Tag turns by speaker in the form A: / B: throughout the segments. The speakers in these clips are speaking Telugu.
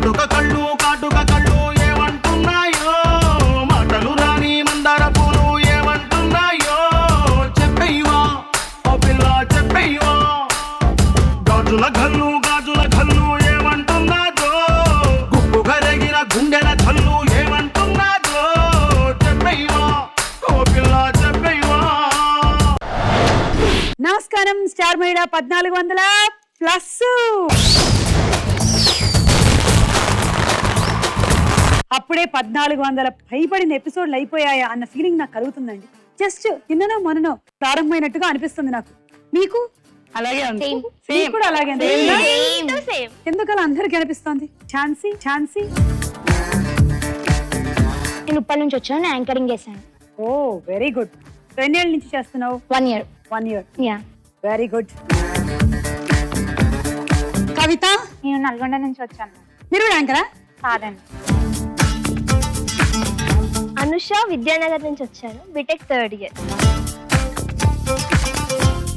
A: కాటుక కళ్ళు ఏమంటున్నాయో, మాటలు రాని మందార పూలు ఏమంటున్నాయో, చెప్పయ్యవా ఓ పిల్ల చెప్పయ్యవా. గాజుల గల్లు ఏమంటున్నాదో, గుప్పు గరగిన గుండెల చల్లు ఏమంటున్నాదో, చెప్పయ్యవా ఓ పిల్ల చెప్పయ్యవా.
B: నమస్కారం. స్టార్ మహిళ 1400+. అప్పుడే 1400 పైబడిన ఎపిసోడ్లు అయిపోయాయా అన్న ఫీలింగ్ నాకు కలుగుతుందండి. జస్ట్ నిన్ననో మొన్ననో ప్రారంభమైనట్టుగా అనిపిస్తుంది నాకు. మీకు
C: అలాగే ఉంది.
B: మీకు కూడా అలాగే ఎందుకలా అందరికి అనిపిస్తుంది? ఛాన్సీ
D: నేను ఉప్పల్ నుంచి వచ్చాను, యాంకరింగ్ చేశాను.
B: ఓ వెరీ గుడ్. 2 ఏళ్ళ నుంచి చేస్తున్నావు?
D: 1 year.
B: 1 year.
D: Yeah.
B: Very good. Kavitha,
D: నేను నల్గొండ నుంచి వచ్చాను.
B: మీరు కూడా యాంకరా?
D: కాదండి. అనుష విద్యానగర్ నుంచి వచ్చాను, బీటెక్ 3rd year.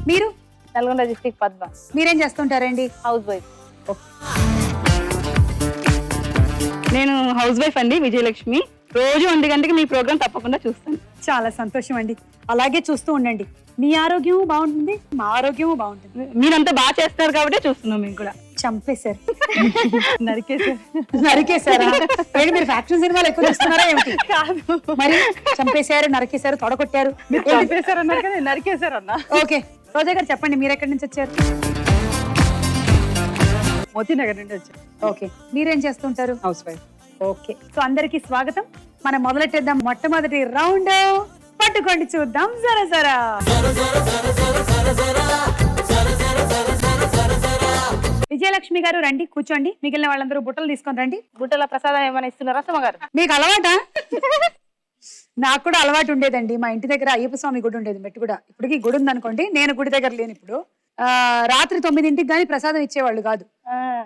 B: మీరు?
C: నల్గొండ డిస్ట్రిక్ట్ పద్మ.
B: మీరేం చేస్తుంటారండి?
C: House wife. నేను హౌస్ వైఫ్ అండి, విజయలక్ష్మి. రోజు 1 గంటకి మీ ప్రోగ్రామ్ తప్పకుండా చూస్తాను.
B: చాలా సంతోషం అండి. అలాగే చూస్తూ ఉండండి. మీ ఆరోగ్యం బాగుంటుంది, మా ఆరోగ్యం బాగుంటుంది.
C: మీరంతా బాగా చేస్తారు కాబట్టి చూస్తున్నాం. మేము కూడా
B: చంపేశారు, నరికేశారా? మీరు ఫ్యాక్షన్ సినిమాలు ఎక్కువ చూస్తున్నారా ఏమిటి?
C: కాదు,
B: మరి చంపేశారు, నరికేశారు, తొడగొట్టారు.
C: చంపేశారు అన్నారు కదా, నరికేశారు అన్న.
B: ఓకే, రోజా గారు చెప్పండి, మీరు ఎక్కడి నుంచి వచ్చారు?
C: మోతీనగర్ నుండి వచ్చారు.
B: ఓకే, మీరేం చేస్తుంటారు?
C: House wife.
B: ఓకే, సో అందరికి స్వాగతం. మనం మొదలెట్టేద్దాం మొట్టమొదటి రౌండ్. పట్టుకోండి చూద్దాం జరా. విజయలక్ష్మి గారు రండి, కూర్చోండి. మిగిలిన వాళ్ళందరూ బుట్టలు తీసుకొని రండి.
C: గుట్టల ప్రసాదం ఏమైనా ఇస్తున్నారా సుమ గారు?
B: మీకు అలవాటా? నాకు కూడా అలవాటు ఉండేదండి. మా ఇంటి దగ్గర అయ్యప్ప స్వామి గుడి ఉండేది, మెట్టు కూడా. ఇప్పటికి గుడి ఉందనుకోండి, నేను గుడి దగ్గర లేను ఇప్పుడు. రాత్రి 9ంటికి గానీ ప్రసాదం ఇచ్చేవాళ్ళు కాదు.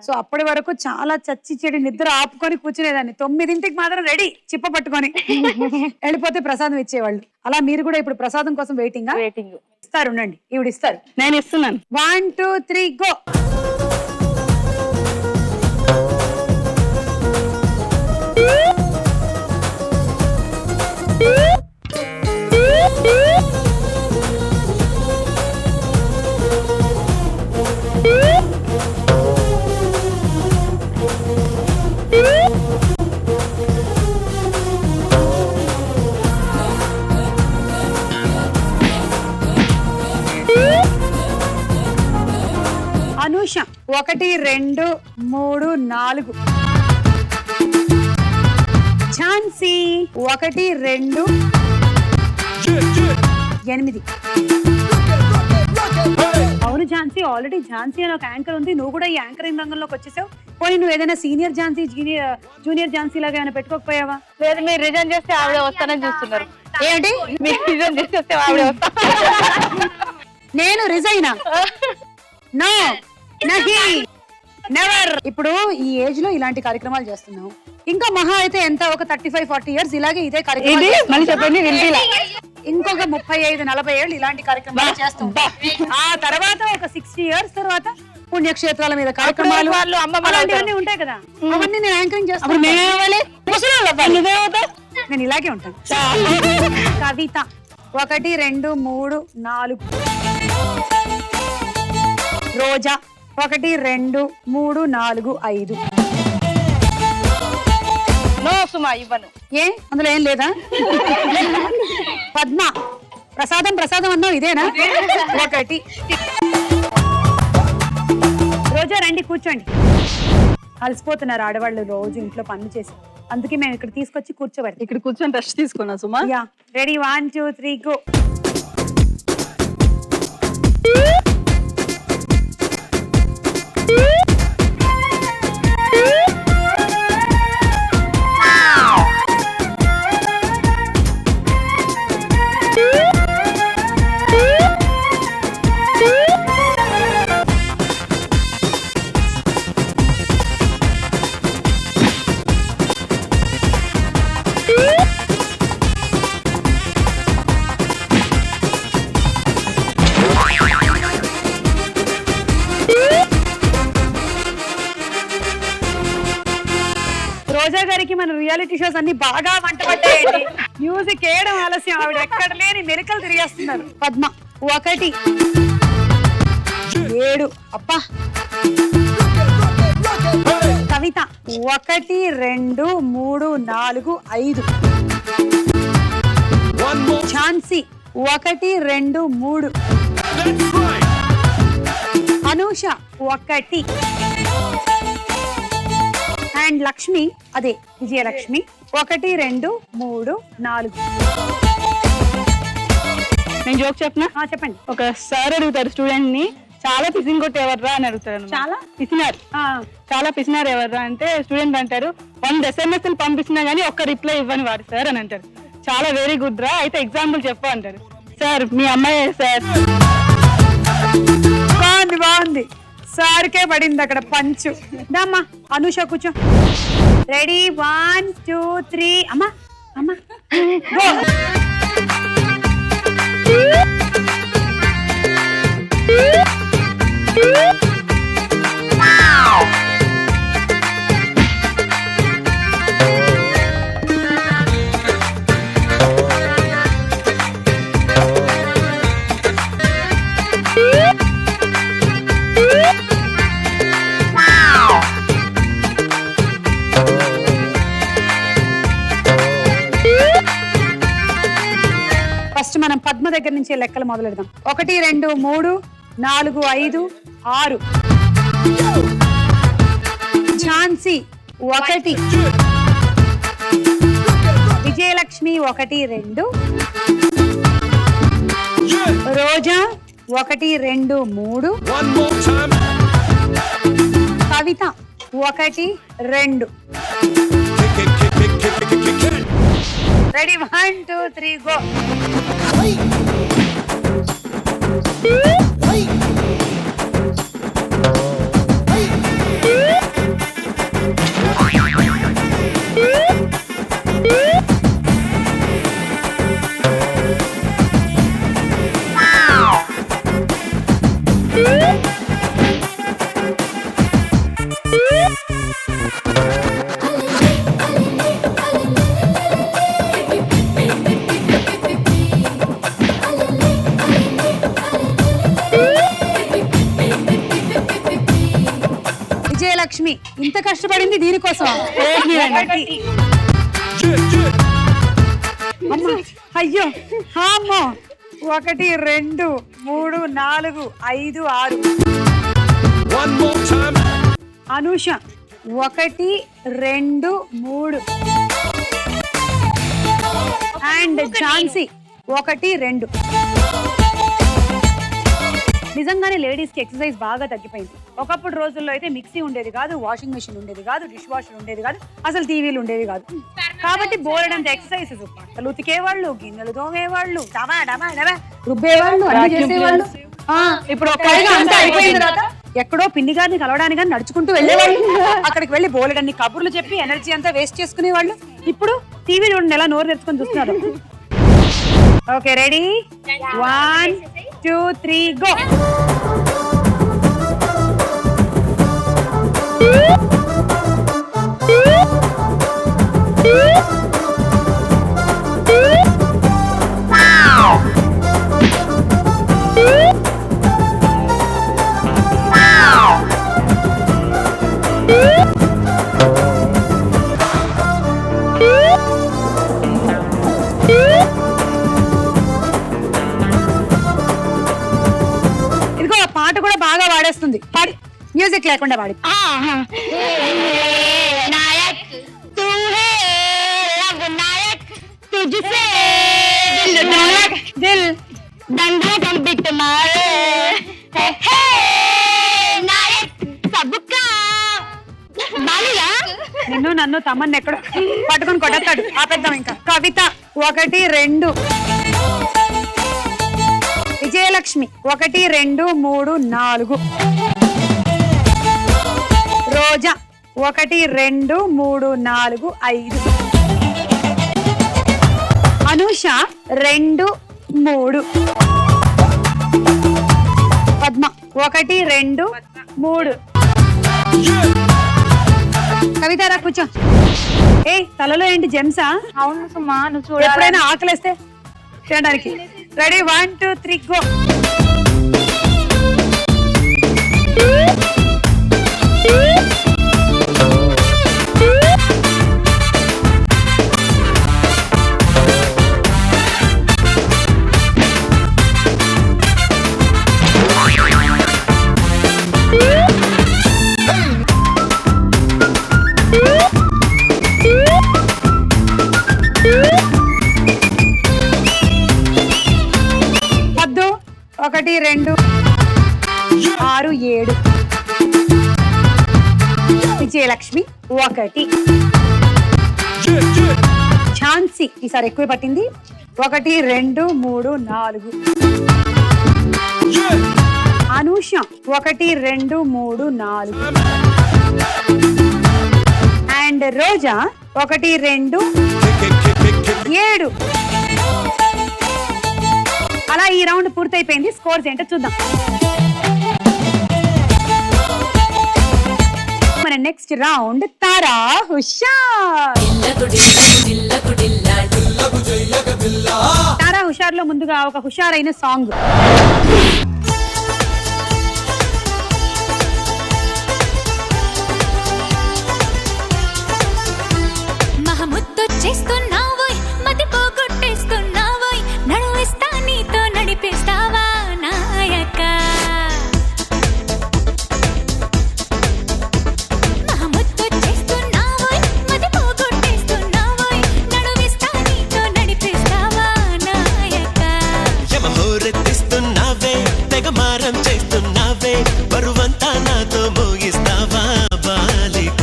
B: సో అప్పటి వరకు చాలా చచ్చి చెడి నిద్ర ఆపుకొని కూర్చునేదాన్ని. 9ంటికి మాత్రం రెడీ, చిప్ప పట్టుకొని వెళ్ళిపోతే ప్రసాదం ఇచ్చేవాళ్ళు. అలా మీరు కూడా ఇప్పుడు ప్రసాదం కోసం వెయిటింగ్ ఇస్తారు? ఉండండి, ఈవిడ ఇస్తారు.
C: నేను ఇస్తున్నాను.
B: 1 2 3 గో. అనుష 1 2 3 4. ఝాన్సీ 1 2 8. అవును ఝాన్సీ, ఆల్రెడీ ఝాన్సీ అని ఒక యాంకర్ ఉంది. నువ్వు కూడా ఈ యాంకరింగ్ రంగంలోకి వచ్చేసావు. పోనీ నువ్వు ఏదైనా సీనియర్ ఝాన్సీ, జూనియర్ ఝాన్సీ లాగా ఏమైనా పెట్టుకోకపోయావా?
C: లేదు, మీరు రిజైన్ చేస్తే ఆవిడ వస్తానని చూస్తున్నారు.
B: ఏంటి?
C: మీరు రిజైన్ చేస్తే ఆవిడ వస్తా.
B: నేను రిజైనా? నో, నహీ, నెవర్. ఇప్పుడు ఈ ఏజ్ లో ఇలాంటి కార్యక్రమాలు చేస్తున్నావు. ఇంకా మహా అయితే ఎంత, ఒక 35-40 years ఇలాగే ఇదే కార్యక్రమం.
C: చెప్పండి.
B: ఇంకొక 35-40 ఏళ్ళు ఇలాంటి కార్యక్రమాలు చేస్తాం. ఆ తర్వాత ఒక 60 years తర్వాత పుణ్యక్షేత్రాల మీద కార్యక్రమాలు అలాంటివన్నీ ఉంటాయి కదా, అవన్నీ నేను యాంకరింగ్ చేస్తాను. నేను ఇలాగే ఉంటాను. కవిత 1 2 3 4. రోజా 1 2 3 4 5.
C: నో సుమా, ఇవ్వను.
B: ఏ అందులో ఏం లేదా? పద్మ ప్రసాదం అన్నావు, ఇదేనా? 1. రోజా రండి, కూర్చోండి. అలసిపోతున్నారు ఆడవాళ్ళు రోజు ఇంట్లో పనులు చేసి, అందుకే మేము ఇక్కడ తీసుకొచ్చి కూర్చోబెడతాం.
C: ఇక్కడ కూర్చొని రెస్ట్ తీసుకున్నా సుమా.
B: Yeah, ready 1 2 3 go. రోజా గారికి మన రియాలిటీ షోస్ అన్ని బాగా వంట పట్టాయండి. మ్యూజిక్ వేయడం ఆలస్యం, ఆవిడ ఎక్కడ లేని మెరికలు తిరిగేస్తున్నారు. పద్మ 1 7 అబ్బా. కవిత 1 2 3 4 5. ఝాన్సీ 1 2 3. అనూష 1. అండ్ లక్ష్మి అదే విజయలక్ష్మి 1 2 3 4.
C: నేను జోక్ చెప్పనా?
B: చెప్పండి.
C: ఒక సార్ అడుగుతారు స్టూడెంట్ ని, చాలా పిసిన్ కొట్టేవర్రా అని అడుగుతారు.
B: చాలా
C: పిసినారు, చాలా పిసినారు ఎవర్రా అంటే స్టూడెంట్ అంటారు 100 SMS పంపిస్తున్నా గానీ ఒక్క రిప్లై ఇవ్వని వాడు సార్ అని అంటారు. చాలా వెరీ గుడ్ రా, అయితే ఎగ్జాంపుల్ చెప్పు అంటారు. సార్ మీ అమ్మాయి సార్.
B: బాగుంది. సార్కే పడింది అక్కడ పంచు. దమ్మా అనూష కూర్చో. రెడీ 1 2 3. అమ్మా అమ్మా గో. ఫస్ట్ మనం పద్మ దగ్గర నుంచి లెక్కలు మొదలెడదాం. 1 2 3 4 5 6. ఝాన్సీ 1. విజయలక్ష్మి 1 2. రోజా 1 2 3. కవిత 1 2. Ready 1 2 3 go. విజయలక్ష్మి ఇంత కష్టపడింది దీనికోసం. అయ్యో అమ్మో. 1 2 3 4 5 6. అనూష 1 2 3. అండ్ ఝాన్సీ 1 2. నిజంగానే లేడీస్ కి ఎక్సర్సైజ్ బాగా తగ్గిపోయింది. ఒకప్పుడు రోజుల్లో అయితే మిక్సీ ఉండేది కాదు, వాషింగ్ మెషిన్ ఉండేది కాదు, డిష్ వాషర్ ఉండేది కాదు, అసలు టీవీలు ఉండేవి కాదు. కాబట్టి బోలెడంత ఎక్సర్సైజెస్, బట్టలు ఉతికేవాళ్ళు, గిన్నెలు తోమేవాళ్ళు, రుబ్బేవాళ్ళు, అన్ని చేసేవాళ్ళు. ఇప్పుడు అంతా అయిపోయిన తర్వాత ఎక్కడో పిన్ని గారిని కలవడానికి కానీ నడుచుకుంటూ వెళ్ళేవాళ్ళు. అక్కడికి వెళ్ళి బోలెడన్ని కబుర్లు చెప్పి ఎనర్జీ అంతా వేస్ట్ చేసుకునేవాళ్ళు. ఇప్పుడు టీవీ చూడండి ఎలా నోరు తెచ్చుకొని చూస్తున్నారు. Okay ready 1 2 3 go. పాట కూడా బాగా వాడేస్తుంది. పాడి, మ్యూజిక్ లేకుండా పాడి. నిన్ను నన్ను తమ్మని ఎక్కడ పట్టుకొని కొడతాడు. ఆపేద్దాం ఇంకా. కవిత 1 2. విజయలక్ష్మి 1 2 3 4. రోజా 1 2 3 4 5. అనూష 2 3. పద్మ 1 2 3. కవిత కవితారా కూర్చో. ఏ తలలో ఏంటి జెమ్సా?
D: అవును సుమా, నువ్వు చూడాలి.
B: ఎప్పుడైనా ఆకలిస్తే తినడానికి. Ready 1 2 3 go. వద్దు. 1 2 6 7. విజయలక్ష్మి 1. ఝాన్సీ ఈసారి ఎక్కువ పట్టింది. 1 2 3 4. అనూష 1 2 3 4. అండ్ రోజా 1 2 7. అలా ఈ రౌండ్ పూర్తయిపోయింది. స్కోర్స్ ఏంటో చూద్దాం. మన నెక్స్ట్ రౌండ్ తారా హుషార్. తారా హుషార్ లో ముందుగా ఒక హుషారైన సాంగ్.
E: చేస్తున్నావోయ్ మతి పోగొట్టేస్తున్నావోయ్ నడువిస్తా నీతో నడిపిస్తావా నాయక మహముద్దు చేస్తున్నావోయ్ మతి పోగొట్టేస్తున్నావోయ్ నడువిస్తా నీతో నడిపిస్తావా నాయక
F: యమహోరెత్తిస్తున్నావే తెగమారం చేస్తున్నావే బరువంతా నాతో మోగిస్తావా బాలిక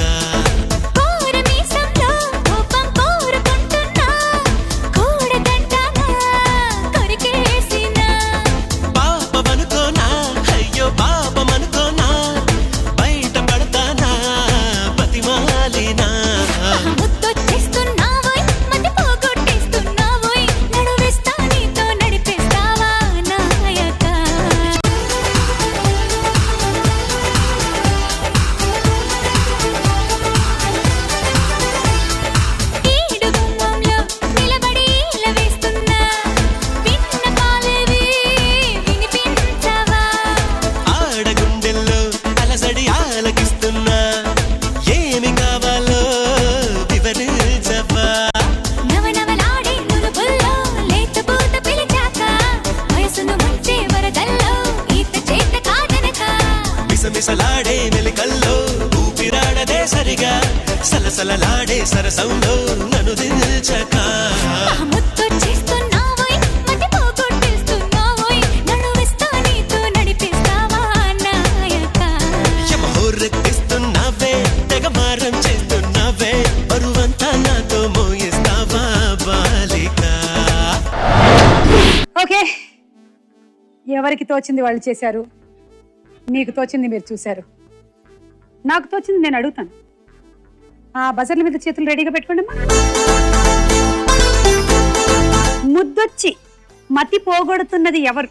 F: మిసమిసలాడే మెలికల్లో ఊపిరాడదే సరిగా సలసలలాడే సరసంలో నన్ను దిల్చక
E: ముద్దు చేస్తున్నావోయ్ మతి పోగొట్టేస్తున్నావోయ్ నడువిస్తా నీతో నడిపిస్తావా నాయక
F: యమహోరెత్తిస్తున్నావే తెగమారం చేస్తున్నావే బరువంతా నాతో మోయిస్తావా బాలిక.
B: ఓకే, ఎవరికి తోచింది వాళ్ళు చేశారు. మీకు తోచింది మీరు చూశారు. నాకు తోచింది నేను అడుగుతాను. ఆ బజర్ల మీద చేతులు రెడీగా పెట్టుకోండి అమ్మా. ముద్దొచ్చి మతి పోగొడుతున్నది ఎవరు?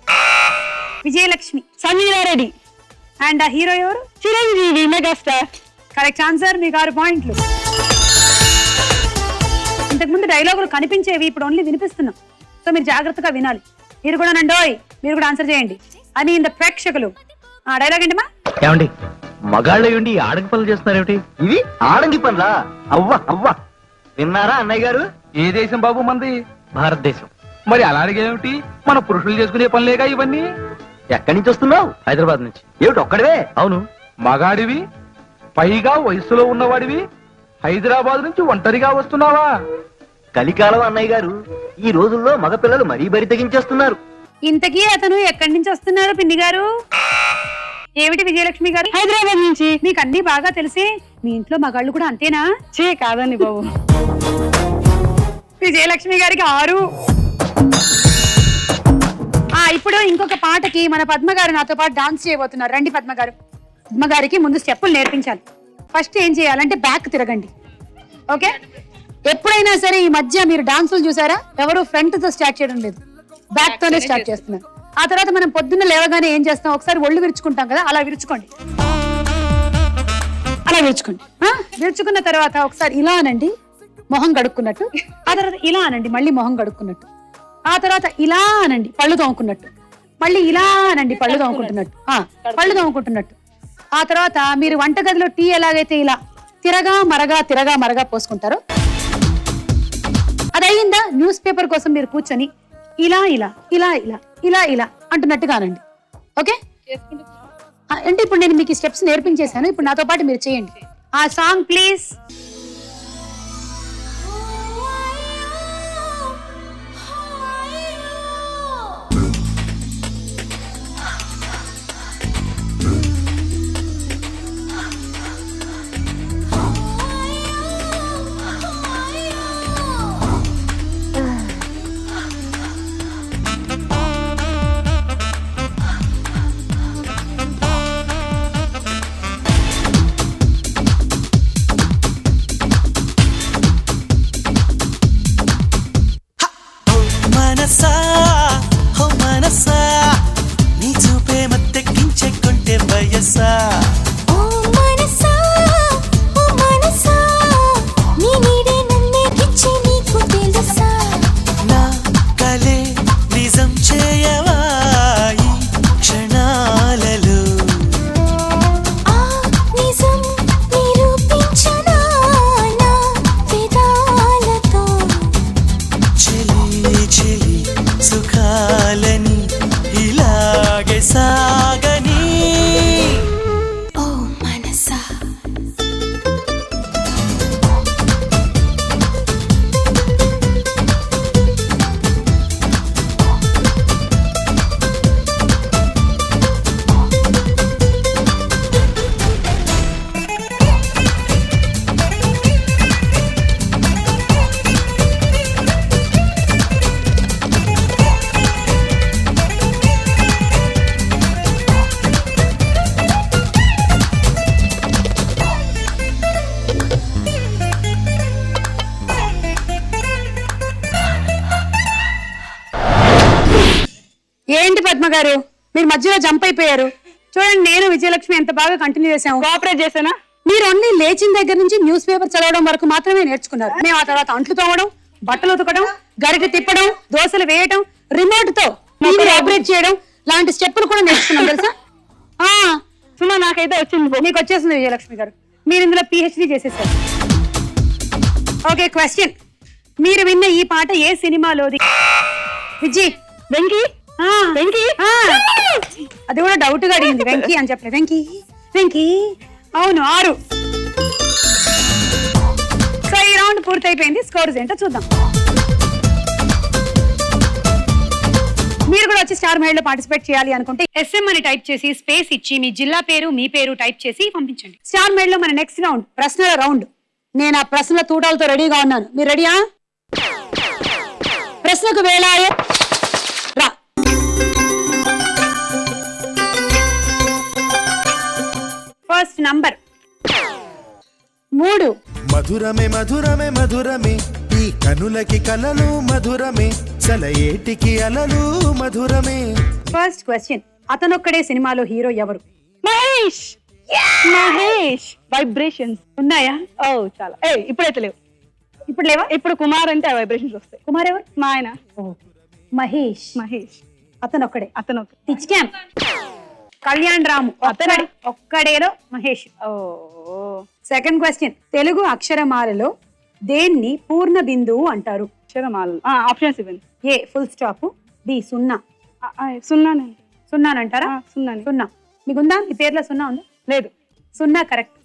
B: విజయలక్ష్మి,
C: సమీరారెడ్డి.
B: అండ్ ఆ హీరో ఎవరు?
C: చిరంజీవి మెగాస్టార్.
B: Correct answer. మీకు 6 పాయింట్లు. ఇంతకుముందు డైలాగులు కనిపించేవి, ఇప్పుడు ఓన్లీ వినిపిస్తున్నాం. సో మీరు జాగ్రత్తగా వినాలి. మీరు కూడా నండోయ్, మీరు కూడా ఆన్సర్ చేయండి అని ఇంత ప్రేక్షకులు. ఆ డైలాగ్ ఏంటమ్మా?
G: ఏమండి మగాళ్ళయుండి ఆడంగి పనులు చేస్తున్నారేమిటి? ఇవి ఆడంగి పనులా? అవ్వ అవ్వ. విన్నారా అన్నయ్య గారు?
H: ఏ దేశం బాబు మంది?
G: భారతదేశం.
H: మరి అలా అడిగేమిటి? మన పురుషులు చేసుకునే పనులేగా ఇవన్నీ.
G: ఎక్కడి నుంచి వస్తున్నావు? హైదరాబాద్ నుంచి. ఏమిటి ఒక్కడివే? అవును.
H: మగాడివి, పైగా వయస్సులో ఉన్నవాడివి, హైదరాబాద్ నుంచి ఒంటరిగా వస్తున్నావా?
G: కలికాలం అన్నయ్య గారు. ఈ రోజుల్లో మగపిల్లలు మరీ బరి తెగించేస్తున్నారు.
B: ఇంతకీ అతను ఎక్కడి నుంచి వస్తున్నారు పిన్ని గారు? ఏమిటి విజయలక్ష్మి గారు?
C: హైదరాబాద్ నుంచి.
B: మీకు అన్ని బాగా తెలిసి మీ ఇంట్లో మగాళ్ళు కూడా అంతేనా?
C: కాదండి బాబు.
B: విజయలక్ష్మి గారికి 6. ఇప్పుడు ఇంకొక పాటకి మన పద్మ గారు నాతో పాటు డాన్స్ చేయబోతున్నారు. రండి పద్మ గారు. పద్మ గారికి ముందు స్టెప్పులు నేర్పించాలి. ఫస్ట్ ఏం చేయాలంటే బ్యాక్ తిరగండి. ఓకే, ఎప్పుడైనా సరే ఈ మధ్య మీరు డాన్సులు చూసారా? ఎవరు ఫ్రంట్ తో స్టార్ట్ చేయడం లేదు, బ్యాక్ తోనే స్టార్ట్ చేస్తున్నారు. ఆ తర్వాత మనం పొద్దున్న లేవగానే ఏం చేస్తాం? ఒకసారి ఒళ్ళు విరుచుకుంటాం కదా, అలా విరుచుకోండి. అలా విరుచుకోండి. విరుచుకున్న తర్వాత ఒకసారి ఇలా అనండి, మొహం కడుక్కున్నట్టు. ఆ తర్వాత ఇలా అనండి, మళ్ళీ మొహం కడుక్కున్నట్టు. ఆ తర్వాత ఇలా అనండి, పళ్ళు తోముకున్నట్టు. మళ్ళీ ఇలా అనండి, పళ్ళు తోముకుంటున్నట్టు, పళ్ళు తోముకుంటున్నట్టు. ఆ తర్వాత మీరు వంటగదిలో టీ ఎలాగైతే ఇలా తిరగా మరగా పోసుకుంటారో అది అయిందా, న్యూస్ పేపర్ కోసం మీరు కూర్చొని ఇలా ఇలా ఇలా ఇలా ఇలా ఇలా అంటున్నట్టుగా అనండి. ఓకే అంటే ఇప్పుడు నేను మీకు స్టెప్స్ నేర్పించేశాను, ఇప్పుడు నాతో పాటు మీరు చేయండి. ఆ సాంగ్ ప్లీజ్.
F: మనసా హో మనసా నీ చూపే మత్తెక్కించే కొంటే వయసా
E: ఓ మనసా నీ నీడే నన్నే గిచ్చి నీకు తెలుసా
F: నా కలే నిజం చేయవా ఈ క్షణాలలో
E: ఆ నిజం నిరూపించనా నా వేదాలతో
F: చెలి చెలి సుఖాలని ఇలాగే సాగని
E: ఓ మనసా
B: ఏంటి పద్మ గారు మీరు మధ్యలో జంప్ అయిపోయారు? చూడండి, నేను విజయలక్ష్మి ఎంత బాగా కంటిన్యూ చేసాము.
C: కోఆపరేట్ చేసానా?
B: మీరు అన్ని లేచిన దగ్గర నుంచి న్యూస్ పేపర్ చదవడం వరకు మాత్రమే నేర్చుకున్నారు. మేము ఆ తర్వాత అంట్లు తోమడం, బట్టలు ఉతకడం, గరిటె తిప్పడం, దోశలు వేయడం, రిమోట్ తో ఆపరేట్ చేయడం లాంటి స్టెప్పులు కూడా నేర్చుకున్నాం తెలుసా?
C: సుమా నాకైతే వచ్చింది.
B: మీకు వచ్చేసింది విజయలక్ష్మి గారు, మీరు ఇందులో PhD చేసేసారు. Okay, question. మీరు విన్న ఈ పాట ఏ సినిమాలోది? విజయ్
C: వెంకీ వెంకీ
B: అది కూడా డౌట్ గా అడిగింది. వెంకీ అని చెప్పలేదు. వెంకీ వెంకీ అవును 6. సో ఈ రౌండ్ పూర్తయిపోయింది. స్కోర్స్ ఏంటో చూద్దాం. మీరు కూడా వచ్చి స్టార్ మైల్ లో పార్టిసిపేట్ చేయాలి అనుకుంటే SM అని టైప్ చేసి స్పేస్ ఇచ్చి మీ జిల్లా పేరు, మీ పేరు టైప్ చేసి పంపించండి. స్టార్ మైల్ లో మన నెక్స్ట్ రౌండ్ ప్రశ్నల రౌండ్. నేను ఆ ప్రశ్నల తూటాలతో రెడీగా ఉన్నాను. మీరు రెడీయా? ప్రశ్నకు వేళాయ రా. First number 3.
I: మధురమే మధురమే మధురమే ఈ కనులకి కలలు మధురమే సలయేటికి అలలు మధురమే.
B: First question. అతనొక్కడే సినిమాలో హీరో ఎవరు?
C: మహేష్. మహేష్. వైబ్రేషన్స్
B: ఉన్నాయా?
C: ఓ చాలా. ఇప్పుడైతే లేవు.
B: ఇప్పుడు లేవా?
C: ఇప్పుడు కుమార్ అంటే వైబ్రేషన్స్ వస్తాయి.
B: కుమార్ ఎవరు?
C: మా ఆయన
B: మహేష్.
C: మహేష్
B: అతనొక్కడే.
C: అతను
B: టిచ్ క్యాంప్ కళ్యాణ్ రాము
C: అతనే.
B: ఒక్కడేలో మహేష్.
C: ఓ.
B: Second question. తెలుగు అక్షరమాలలో దేన్ని పూర్ణ బిందువు అంటారు?
C: అక్షరమాలు. ఆప్షన్స్ ఇవ్వండి.
B: A ఫుల్ స్టాప్, B సున్నా.
C: సున్నానే.
B: సున్నానంటారా?
C: సున్నాని.
B: సున్నా మీకుందా? మీ పేర్లో సున్నా ఉందా?
C: లేదు.
B: సున్నా కరెక్ట్.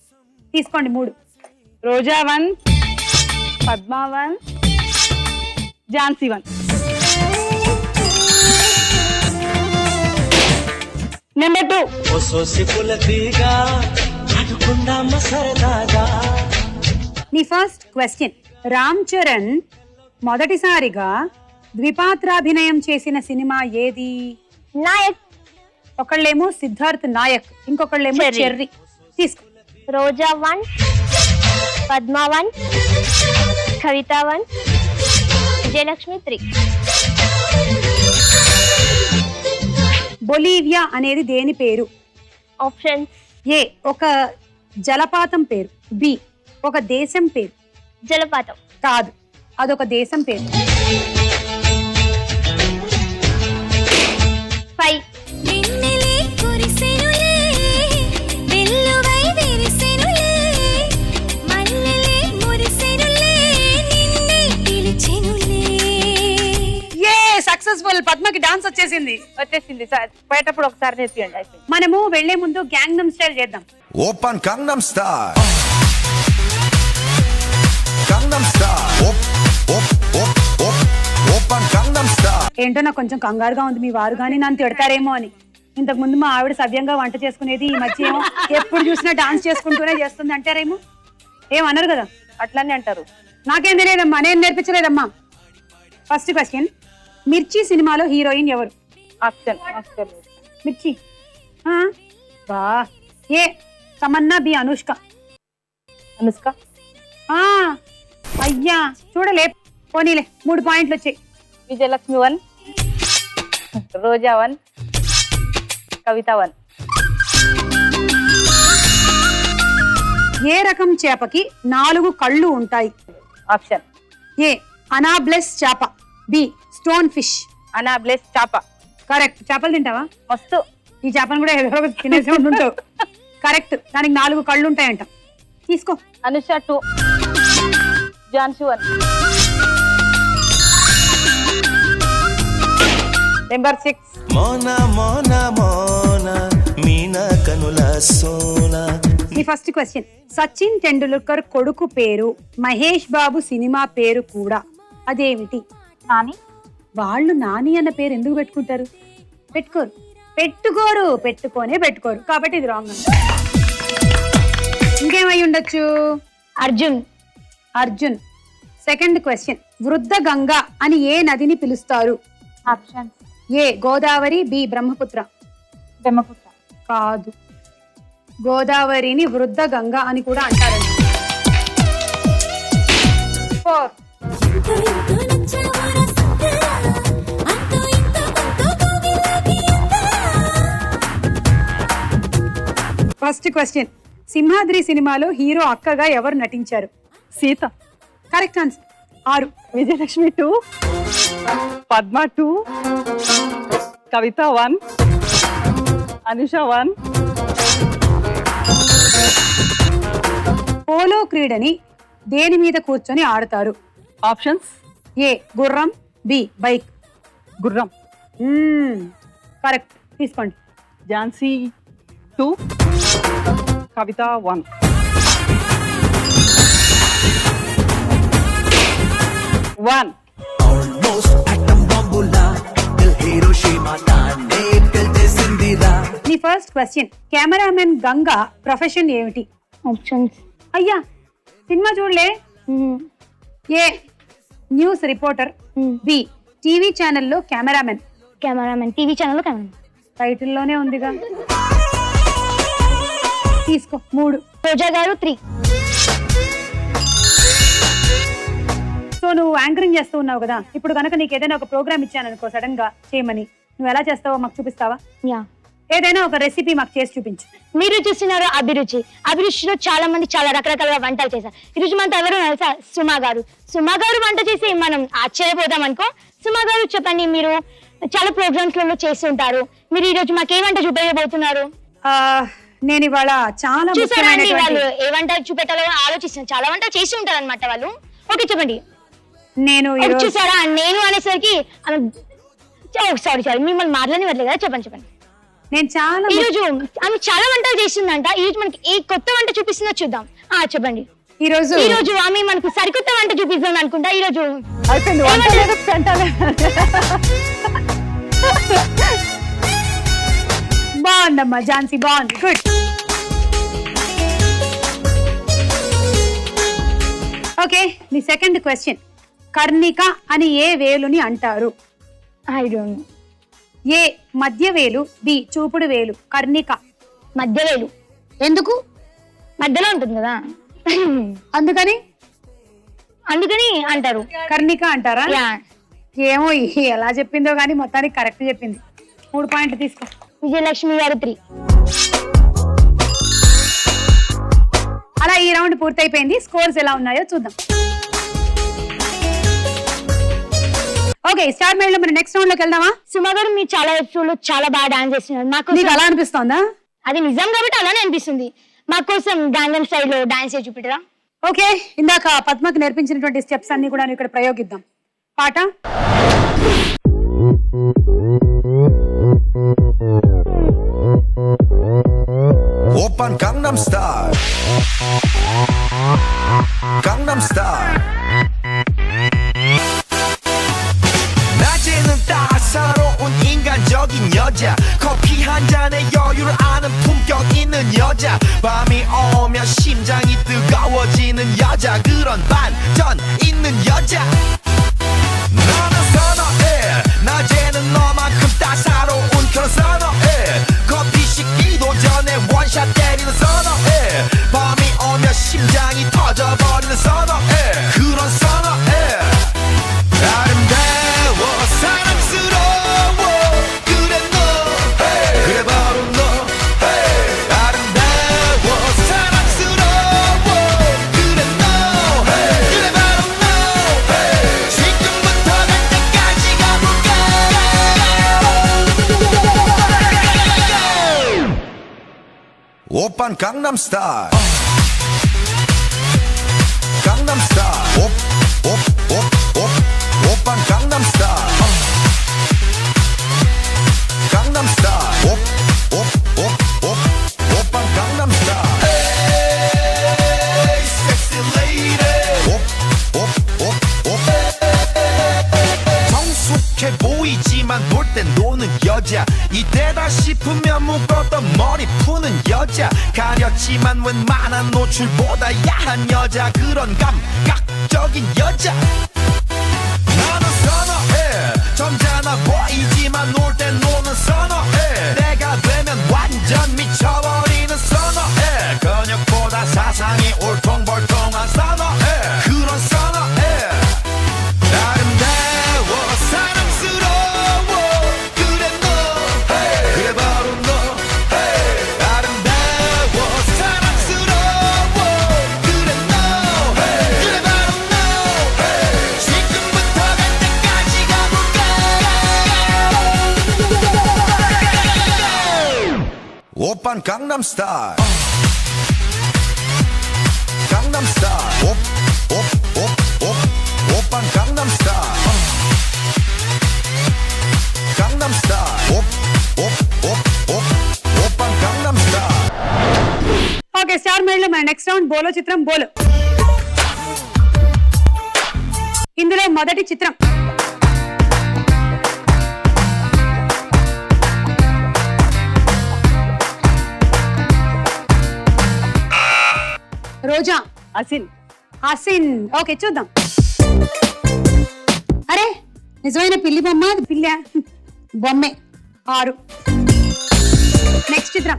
B: తీసుకోండి 3.
C: రోజా 1, పద్మా 1, ఝాన్సీ 1. నెంబర్ 2.
B: మీ ఫస్ట్ క్వశ్చన్. రామ్ చరణ్ మొదటిసారిగా ద్విపాత్రాభినయం చేసిన సినిమా ఏది?
D: నాయక్.
B: ఒకళ్ళేమో సిద్ధార్థ్ నాయక్, ఇంకొకళ్ళేమో
D: చెర్రీ.
B: చెర్రీ. తీసుకో.
D: రోజా 1, పద్మ 1, కవిత 1, విజయలక్ష్మి 3.
B: బొలీవియా అనేది దేని పేరు?
D: ఆప్షన్స్.
B: ఏ ఒక జలపాతం పేరు. బి ఒక దేశం పేరు.
D: జలపాతం.
B: కాదు, అదొక దేశం పేరు.
D: 5.
E: వెన్నెలే కురిసెనులే వెల్లువై విరిసెనులే మల్లెలే మురిసెనులే నిన్నే పిలిచెనులే.
B: A successful. పద్మకి డాన్స్ వచ్చేసింది.
C: వచ్చేసింది సార్, పోయేటప్పుడు ఒకసారి నేర్పియండి అయిపోయింది.
B: మనము వెళ్లే ముందు గ్యాంగ్నమ్ స్టైల్ చేద్దాం.
I: Open Gangnam star Gangnam star open Gangnam star.
B: ఏంటో నాకు కొంచెం కంగారుగా ఉంది, మీ వారు గానీ నన్ను తిడతారేమో అని. ఇంతకు ముందు మా ఆవిడ సవ్యంగా వంట చేసుకునేది, ఈ మధ్య ఏమో ఎప్పుడు చూసినా డాన్స్ చేసుకుంటూనే చేస్తుంది అంటారేమో. ఏమన్నారు కదా?
C: అట్లనే అంటారు.
B: నాకేం తెలియదమ్మా, నేను నేర్పించలేదమ్మా. ఫస్ట్ క్వశ్చన్, మిర్చి సినిమాలో హీరోయిన్ ఎవరు?
C: ఆప్షన్
B: మిర్చి. బా. ఏ తమన్నా, బి అనుష్క.
C: అనుష్క.
B: అయ్యా చూడలే, పోనీలే 3 పాయింట్లు వచ్చాయి.
C: విజయలక్ష్మి 1, రోజా 1, కవిత 1.
B: ఏ రకం చేపకి 4 కళ్ళు ఉంటాయి?
C: ఆప్షన్
B: ఏ అనాబ్లెస్ చేప, బి స్టోన్ ఫిష్.
C: అనాబ్లెస్ చాప.
B: కరెక్ట్. చేపలు తింటావా?
C: మస్తు.
B: ఈ చేపను కూడా ఏదో ఒకటి తినేసి ఉంటుంటావు. కరెక్ట్, దానికి 4 కళ్ళు ఉంటాయంట. తీసుకో.
C: అనుష 2, ఝాన్సీ 1. నెంబర్ 6.
F: మోన మోన మోన మీన కనుల సోన.
B: ఈ ఫస్ట్ క్వశ్చన్, సచిన్ టెండూల్కర్ కొడుకు పేరు మహేష్ బాబు సినిమా పేరు కూడా, అదేమిటి?
C: నాని.
B: వాళ్ళు నాని అన్న పేరు ఎందుకు పెట్టుకుంటారు? పెట్టుకోనే పెట్టుకోరు, కాబట్టి ఇది రాంగ్. ఇంకేమై ఉండొచ్చు? అర్జున్. సెకండ్ క్వశ్చన్, వృద్ధ గంగా అని ఏ నదిని పిలుస్తారు?
C: Option
B: A Godavari, B Brahmaputra.
C: Brahmaputra.
B: కాదు, గోదావరిని వృద్ధ గంగా అని కూడా అంటారండి.
C: 4.
B: ఫస్ట్ క్వశ్చన్, సింహాద్రి సినిమాలో హీరో అక్కగా ఎవరు నటించారు?
C: Sita.
B: Correct answer. 6.
C: Vijayalakshmi 2, Padma 2, Kavitha 1, Anusha 1.
B: Polo క్రీడని దేని మీద కూర్చొని ఆడతారు?
C: ఆప్షన్స్
B: ఏ గుర్రం, బి బైక్.
C: గుర్రం.
B: కరెక్ట్, తీసుకోండి.
C: ఝాన్సీ 2, కవిత 1.
B: నీ first question, cameraman Ganga profession ఏమిటి?
D: ఆప్షన్స్.
B: అయ్యా సినిమా చూడలే. ఏ న్యూస్ రిపోర్టర్, బి టీవీ ఛానల్లో కెమెరామెన్.
D: టీవీ ఛానల్లో కెమెరామెన్.
B: టైటిల్లోనే ఉందిగా. తీసుకో. 3.
D: రోజా గారు 3.
B: సో నువ్వు యాంకరింగ్ చేస్తూ ఉన్నావు కదా, ఇప్పుడు కనుక నీకు ఏదైనా ఒక ప్రోగ్రామ్ ఇచ్చాను అనుకో సడన్ గా చేయమని, నువ్వు ఎలా చేస్తావో మాకు చూపిస్తావా? ఏదైనా ఒక రెసిపీ మాకు చేసి చూపించు.
D: మీరు చూస్తున్నారు అభిరుచి. అభిరుచిలో చాలా మంది చాలా రకరకాల వంటలు చేశారు. ఈరోజు మనతో ఎవరు తెలుసా? సుమా గారు వంట చేసి మనం ఆశ్చర్యపోతాం అనుకో. సుమా గారు చెప్పండి, మీరు చాలా ప్రోగ్రామ్స్ లలో చేస్తుంటారు, మీరు ఈ రోజు మాకు ఏ వంట చూపించబోతున్నారు?
B: నేను ఇవాళ చాలా
D: చూసారండి, వాళ్ళు ఏ వంట చూపెట్టాలో ఆలోచిస్తున్నారు. చాలా వంటలు చేసి ఉంటారు అనమాట వాళ్ళు. ఓకే చెప్పండి.
B: నేను
D: చూసారా, నేను అనేసరికి సారీ మిమ్మల్ని మాట్లాడనివ్వట్లేదు కదా. చెప్పండి.
B: నేను చాలా
D: ఈ రోజు ఆమె చాలా వంటలు చేసిందంట. ఈ రోజు మనకి ఏ కొత్త వంట చూపిస్తుందో చూద్దాం. చెప్పండి. ఈ రోజు ఆమె మనకు సరికొత్త వంట చూపిస్తుంది అనుకుంటా. ఈ రోజు
B: బాగుందమ్మా ఝాన్సీ, బాగుంది. గుడ్. ఓకే, నీ సెకండ్ క్వశ్చన్, కర్ణిక అని ఏ వేలుని అంటారు?
D: I don't know.
B: ఏ మధ్య వేలు, బి చూపుడు వేలు. కర్ణిక
D: మధ్య వేలు. ఎందుకు? మధ్యలో ఉంటుంది కదా, అందుకని అంటారు.
B: కర్ణిక అంటారా? ఏమో ఎలా చెప్పిందో గానీ మొత్తానికి కరెక్ట్ చెప్పింది. 3 పాయింట్లు తీసుకో.
D: విజయలక్ష్మి గారు 3.
B: అలా ఈ రౌండ్ పూర్తయిపోయింది. స్కోర్స్ ఎలా ఉన్నాయో చూద్దాం. ఓకే, స్టార్ మేళలో మనం నెక్స్ట్ రౌండ్ లోకి వెళ్దామా?
D: సుమా గారు మీరు చాలా ఎపిసోడ్ లో చాలా బాగా డాన్స్ చేస్తున్నారు. మాకు
B: నీకు అలా అనిపిస్తోందా?
D: అది నిజం కాబట్టి అలానే అనిపిస్తుంది. మా కోసం గాంధం స్టైల్ లో డాన్స్ చేసి చూపిటరా?
B: ఓకే, ఇందాక పద్మకి నేర్పించినటువంటి స్టెప్స్ అన్ని కూడా ఇక్కడ ప్రయోగిద్దాం. పాట
I: 오빤 강남스타일 강남스타일 낮에는 따사로운 인간적인 여자 커피 한 잔에 여유를 아는 품격 있는 여자 밤이 오면 심장이 뜨거워지는 여자 그런 반전 있는 여자 나는 선어해 낮에는 너만큼 따사로운 그런 선어해 커피 식기도 전에 원샷 때리는 선어해 밤이 오면 심장이 터져버리는 선어해 그런 선어해 아름다워 사랑스러워 그래 너 그래 바로 너 아름다워 사랑스러워 그래 너 그래 바로 너 지금부터 갈 때까지 가볼까 오빤 강남스타일 강남스타일 오빤 강남스타일 강남스타일 오빤 강남스타일 Hey sexy lady 성숙해 보이지만 놀 땐 노는 여자 이때다 싶으면 묶었던 머리 푸는 여자 가렸지만 웬만한 노출보다 야한 여자 그런 감각적인 여자 나는 선어해 점잖아 보이지만 놀 땐 노는 선어해 내가 되면 완전 미쳐버리는 선어해 근육보다 사상이 울퉁불퉁한 선어해 그런 선어해 아름다워 사랑스러워 그래 너 그래 바로 너 아름다워 사랑스러워 그래 너 그래 바로 너 지금부터 갈 때까지 가볼까 오빤 강남스타일 강남스타일 오빤 강남스타일 강남스타일 오빤 강남스타일
B: okay, star మేళలో మన నెక్స్ట్ రౌండ్ బోలో చిత్రం బోలో. ఇందులో మొదటి చిత్రం రోజా
C: అసిన్.
B: హసిన్. ఓకే, చూద్దాం. అరే నిజమైన పిల్లి బొమ్మ, అది పిల్ల బొమ్మే. 6. నెక్స్ట్ చిత్రం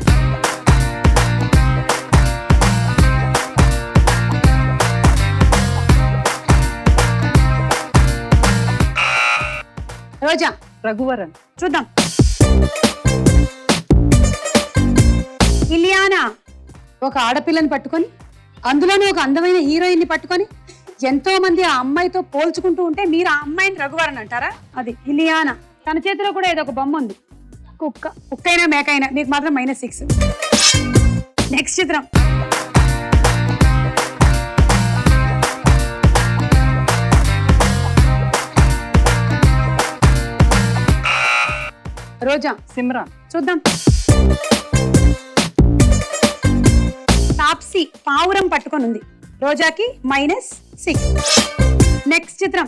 B: రోజా
C: రఘువరన్.
B: చూద్దాం. ఇలియానా ఒక ఆడపిల్లని పట్టుకొని, అందులోనూ ఒక అందమైన హీరోయిన్ ని పట్టుకొని ఎంతో మంది ఆ అమ్మాయితో పోల్చుకుంటూ ఉంటే మీరు ఆ అమ్మాయిని రఘువరన్ అంటారా? అది ఇలియానా. తన చేతిలో కూడా ఏదో ఒక బొమ్మ ఉంది. కుక్కైనా మేకైనా మీకు మాత్రం -6. నెక్స్ట్ చిత్రం రోజా
C: సిమ్రాన్.
B: చూద్దాం. తాప్సీ పావురం పట్టుకొని ఉంది. రోజాకి -6. నెక్స్ట్ చిత్రం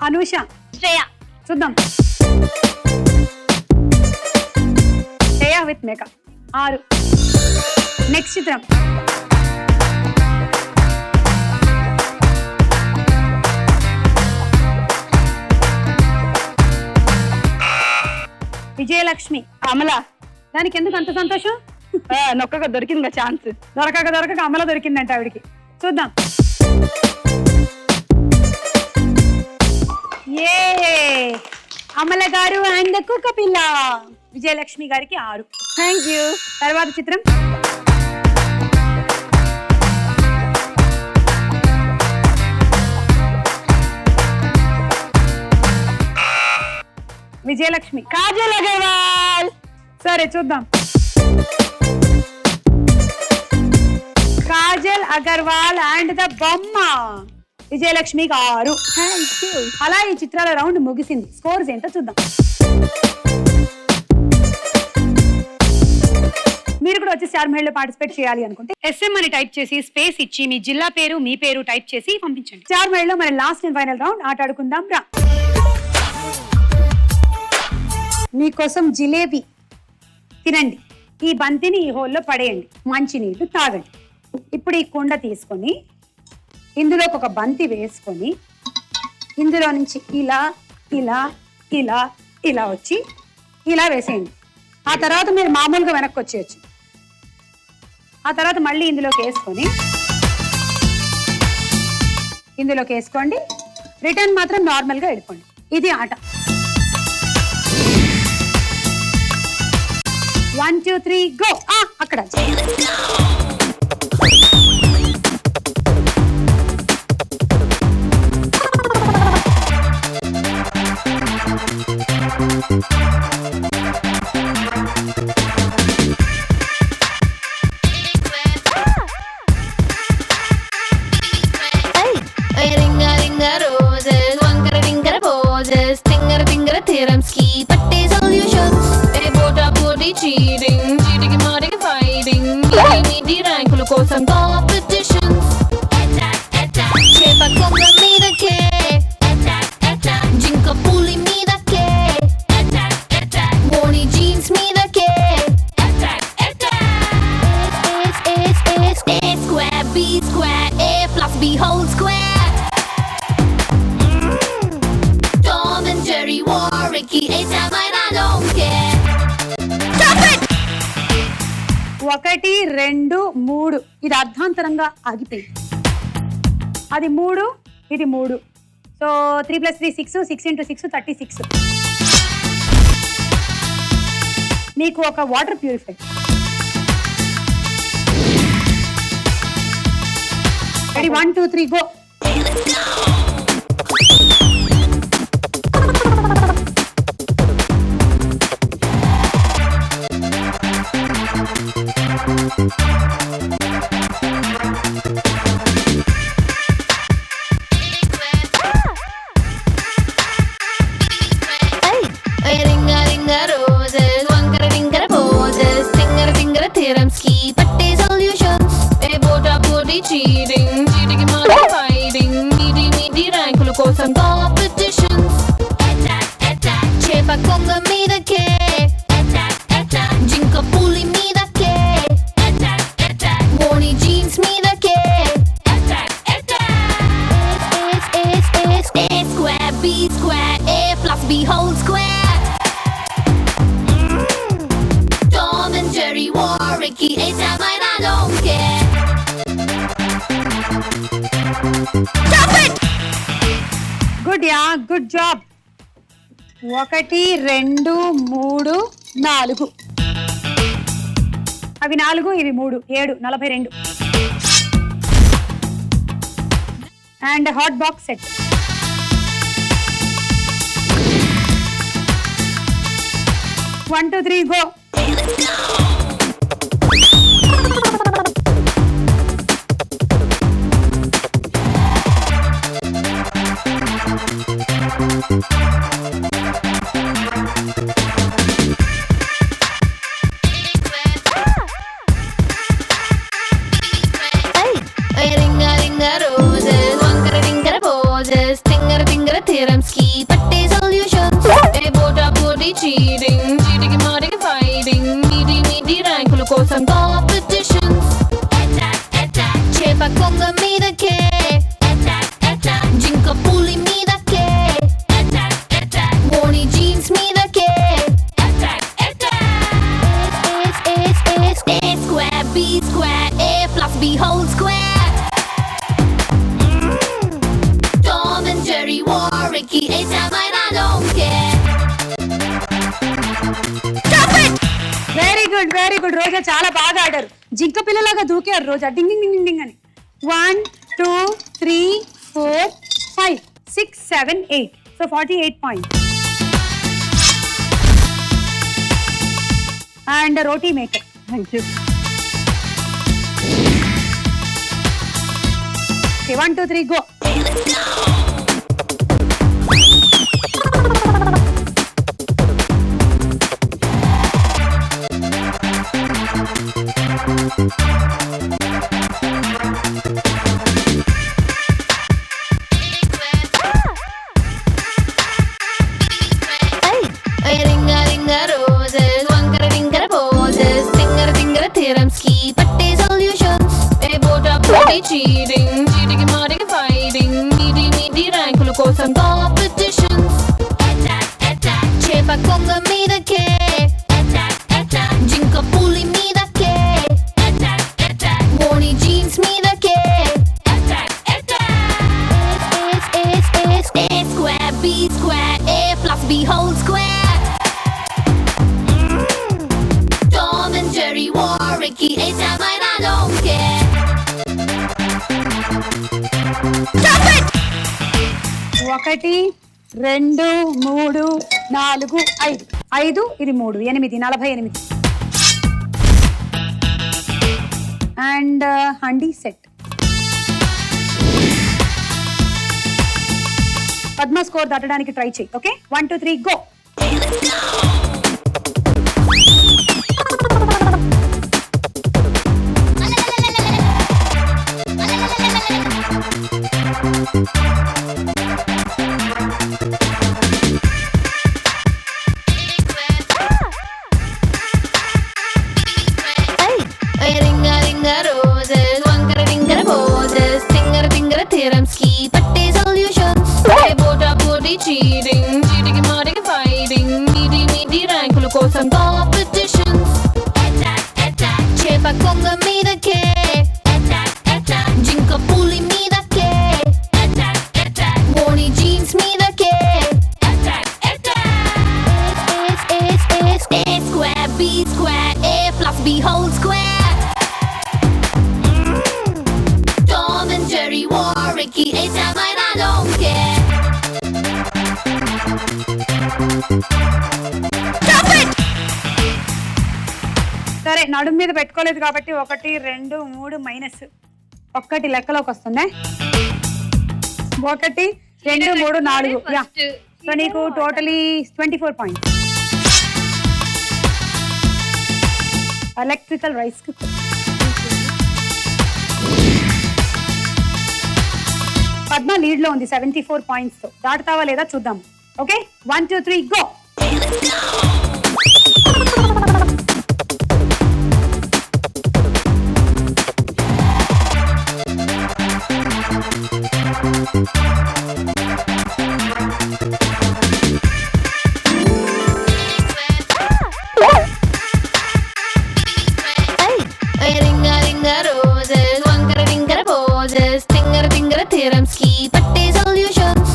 B: అనూష.
D: శ్రేయ.
B: చూద్దాం. Shreya with makeup. 6. నెక్స్ట్ చిత్రం విజయలక్ష్మి.
C: అమల.
B: దానికి ఎందుకు అంత సంతోషం?
C: నొక్కగా దొరికింది ఛాన్స్.
B: దొరకక అమల దొరికిందంట ఆవిడికి. చూద్దాం. ఏ అమల గారు అండ్ కుక్క పిల్ల విజయలక్ష్మి గారికి 6. Thank you. తర్వాత చిత్రం విజయలక్ష్మి.
D: కాజల్ అగర్వాల్.
B: సరే చూద్దాం. కాజల్ అగర్వాల్ అండ్ ద బొమ్మ విజయలక్ష్మికి 6. అలా ఈ చిత్రాల రౌండ్ ముగిసింది. స్కోర్స్ ఏంటో చూద్దాం. మీరు కూడా వచ్చి స్టార్ మహిళలో పార్టిసిపేట్ చేయాలి అనుకుంటే SM అని టైప్ చేసి స్పేస్ ఇచ్చి మీ జిల్లా పేరు మీ పేరు టైప్ చేసి పంపించండి. స్టార్ మహిళలో మన లాస్ట్ అండ్ ఫైనల్ రౌండ్ ఆట ఆడుకుందాం రా. మీకోసం జిలేబీ తినండి. ఈ బంతిని ఈ హోల్లో పడేయండి. మంచినీళ్ళు తాగండి. ఇప్పుడు ఈ కుండ తీసుకొని ఇందులోకి ఒక బంతి వేసుకొని ఇందులో నుంచి ఇలా ఇలా ఇలా ఇలా వచ్చి ఇలా వేసేయండి. ఆ తర్వాత మీరు మామూలుగా వెనక్కి వచ్చేయచ్చు. ఆ తర్వాత మళ్ళీ ఇందులోకి వేసుకోండి. రిటర్న్ మాత్రం నార్మల్గా వెళ్ళిపోండి. ఇది ఆట. 1 2 3 గో. అక్కడ
E: Ringa ringa roses, wankara ringara poses, tingara tingara theorems ki patte solutions. Hey bota body cheating, cheating marting fighting, meaty rankulu kosam competitions. Attack attack, chepa konga meedake. Attack attack, jinka puli meedake. Attack attack, bony jeans meedake. Attack attack. A square, B square, A plus B whole square. Tom and Jerry war, Ricky, A-Time, I don't care. Stop it!
B: 1 2 3 ఇది అర్ధాంతరంగా ఆగిపోయింది. అది 3 ఇది 3. సో 3 + 3 6, 6 × 6 36. మీకు ఒక water purify. Ready 1 2 3 go.
E: Ringa ringa roses, wankara ringara poses, tingara tingara theorems ki patte solutions. Hey bota body cheating, cheating marting fighting, meaty rankulu kosam competitions. Attack attack, chepa konga meedake. Attack attack, jinka puli meedake. Attack attack, bony jeans meedake. Attack attack. A square, B square, A plus B whole square. Tom and Jerry war, Ricky, A-Time, I don't care. Stop it!
B: Good yeah, good job. 1 2 3 4. అవి 4 ఇవి 3 7 42. And hot box set. One, two, three, go.
E: Ringa ringa roses, wankara ringara poses, tingara tingara theorems ki patte solutions. Hey bota body cheating, cheating marting fighting, meaty rankulu kosam competitions. Attack attack, chepa konga meedake. Attack attack, jinka puli meedake. Attack attack, bony jeans meedake. Attack attack. A square, B square, A plus B whole square. Tom and Jerry war, Ricky, A-Time,
B: very good. Roja చాలా బాగా ఆడారు. జింక పిల్లలాగా దూకారు రోజా. డింగ్ డింగ్ డింగ్ డింగ్ అని. 1 2 3 4 5 6 7 8. So 48 points. And roti maker.
C: Thank you.
B: 1 2 3 go.
E: Ringa ringa roses, wankara tinkara poses, tingara tingara theorems ki patte solutions. Bota body cheating, cheating mating fighting, meaty rankulu kosam competitions. Attack attack, chepa konga meedake. Attack attack, jinka puli meedake. Attack attack, morny jeans meedake. Attack attack. A square, B square, A plus B whole square. Tom and Jerry war, Ricky, A-Sam, I don't care. Stop it!
B: 1 2 3 4 5 5 ఇది 3 8 48. And handi set. Padma score దాటడానికి ట్రై చేయి. Okay 1 2 3 go.
E: Ringa ringa roses, wankara tinkara poses, tingara tingara theorems ki patte solutions. Bota body cheating, cheating mating fighting, meaty rankulu kosam competitions. Attack attack, chepa konga meedake. Attack attack, jinka puli meedake. Attack attack, morny jeans meedake. Attack attack. A square, B square, A plus B whole square. Tom and Jerry war, Ricky, A-Sam, I don't care. Stop it!
B: సరే నడుము మీద పెట్టుకోలేదు కాబట్టి 1 2 3 మైనస్ 1 లెక్కలోకి వస్తుంది. 1 2 3 4. యా. సో నీకు totally 24 points. Electrical rice cooker. Padma lead లో ఉంది 74 పాయింట్స్ తో. దాటుతావా లేదా చూద్దాం. Okay 1 2 3 go.
E: Ringa ringa roses, wankara tinkara poses, tingara tingara theorems ki patte solutions.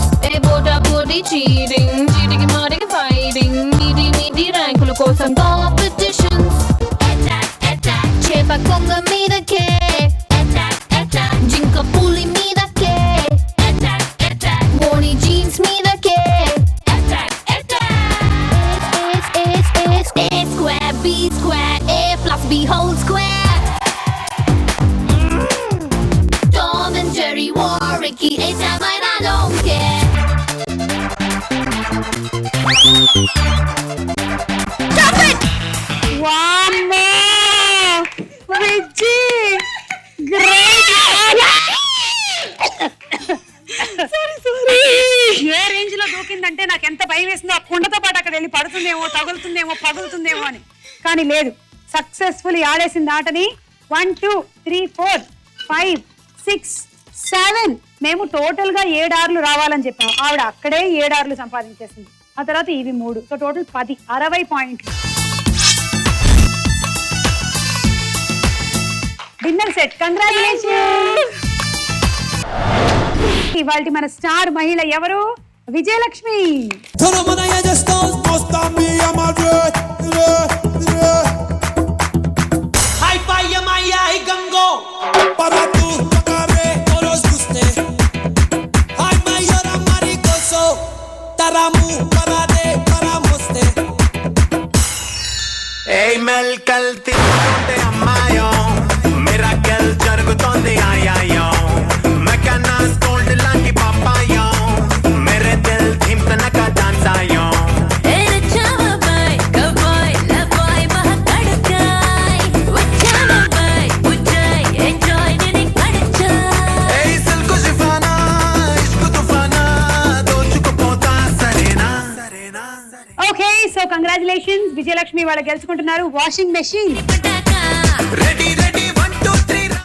E: Bota body cheating, cheating mating fighting, meaty rankulu kosam competitions. Attack attack, chepa konga meedake. Attack attack, jinka puli meedake. Attack attack, morny jeans meedake. Attack attack. A square, B square, A plus B whole square. Tom and Jerry war, Ricky, A-Sam, I don't care. Stop it!
B: వామ్మో విజ్జి గ్రేట్. ఏ రేంజ్ లో దూకిందంటే నాకు ఎంత భయం వేసిందో. ఆ కుండతో పాటు అక్కడ వెళ్ళి పడుతుందేమో, తగులుతుందేమో, పగులుతుందేమో అని. కానీ లేదు, సక్సెస్ఫుల్ ఆడేసింది ఆటని. 1 2 3 4 5 6 7. మేము టోటల్ గా 7 ఆర్లు రావాలని చెప్పాము. ఆవిడ అక్కడే 7 ఆర్లు సంపాదించేసింది. ఆ తర్వాత ఇవి 3. సో టోటల్ 10 60 పాయింట్లు. Dinner set. కంగ్రాచులేషన్స్. ఇవాళ మన స్టార్ మహిళ ఎవరు? విజయలక్ష్మి.
I: కల్ కల్ తిరుగుతుంటే అమ్మాయో మిరాకల్ జరుగుతోంది ఆయాయో మెకానాస్ గోల్డ్ లాంటి పాపాయో మేరే దిల్ థిమ్ తనక డాన్స్ ఆయో ఏ సిల్కు షిఫానా ఇష్కు తుఫానా దోచుకుపోతా సరేనా సరేనా
B: ఓకే సో కంగ్రాచులేషన్స్ విజయలక్ష్మి వాళ్ళు గెలుచుకుంటున్నారు వాషింగ్ మెషిన్